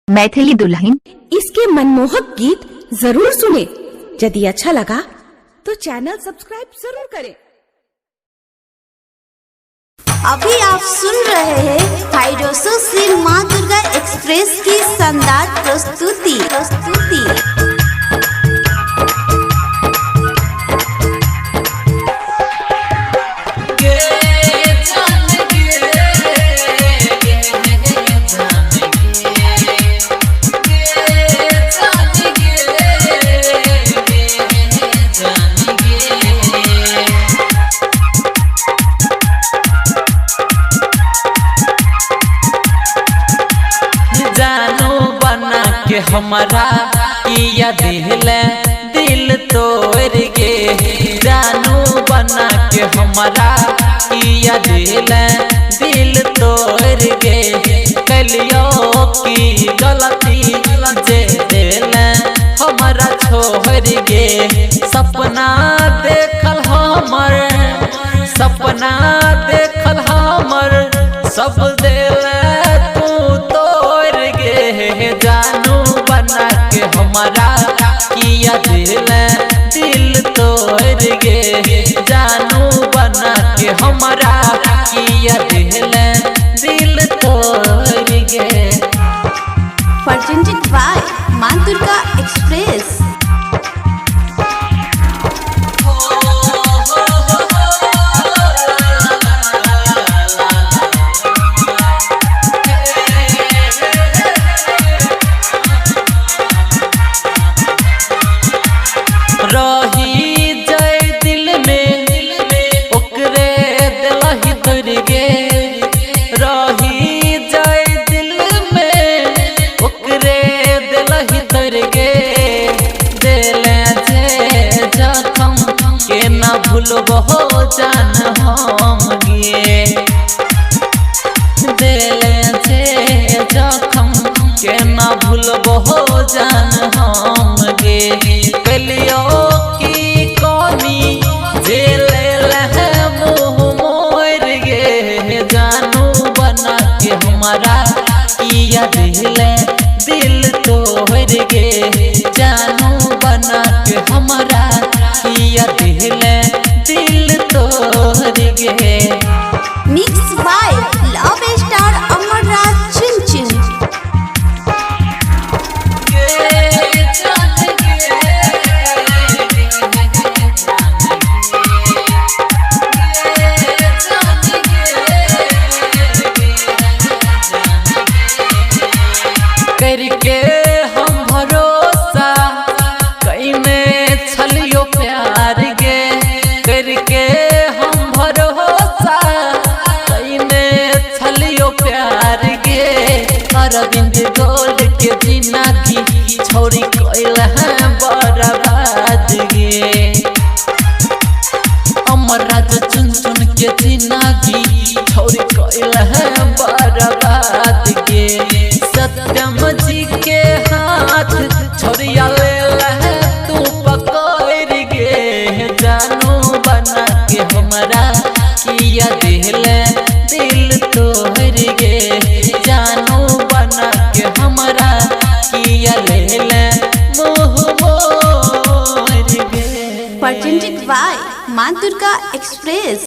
मैथिली दुल्हन इसके मनमोहक गीत जरूर सुने। यदि अच्छा लगा तो चैनल सब्सक्राइब जरूर करें। अभी आप सुन रहे हैं हाइड्रोसो श्री माँ दुर्गा एक्सप्रेस की शानदार प्रस्तुति। हमारा किया दिल तोड़ गे, जानू बना के हमारा किया दिल तोड़ गे। कलियो की गलती जे दिल हमारा छोड़ गे। सपना देखल हमर सब दिल तू तोड़ गे। जानू बना के हमारा किया दिल तोड़ गे। जानू बना के हमारा किया दिल तोड़ गे। Presented by माँ दुर्गा एक्सप्रेस। रही जय दिल में ओकरे दिलहि तोड़ गे। रही जय दिल में ओकरे दिलहि तोड़ गे। दिल जे जखम के ना भूलबहो जान हम गे। दिल जे जखम के ना भूलबहो जान हम गे। कलियो की कमी झेल मुँह मोर गे। जानू बना के हमारा किया दिल तोड़ गे। जानू बना के हमारा किया दिल तोड़ गे। Mix by love star Amarraj चिन। करके हम भरोसा कईने छलियो प्यार गे। करके हम भरोसा कईने छलियो प्यार गे। अरविंद गोल्ड के जिंदगी छोड़ी कोइल है बर्बाद गे। अमरराज चुन के जिंदगी छोड़ी कोइल है बर्बाद गे। सत्यम जी के हाथ छोड़िया ले तू पकड़ गे। जानू बना के हमारा किया दिल तोड़ गे। जानू बना के हमारा किया मुँह मोर गे। Presented by माँ दुर्गा एक्सप्रेस।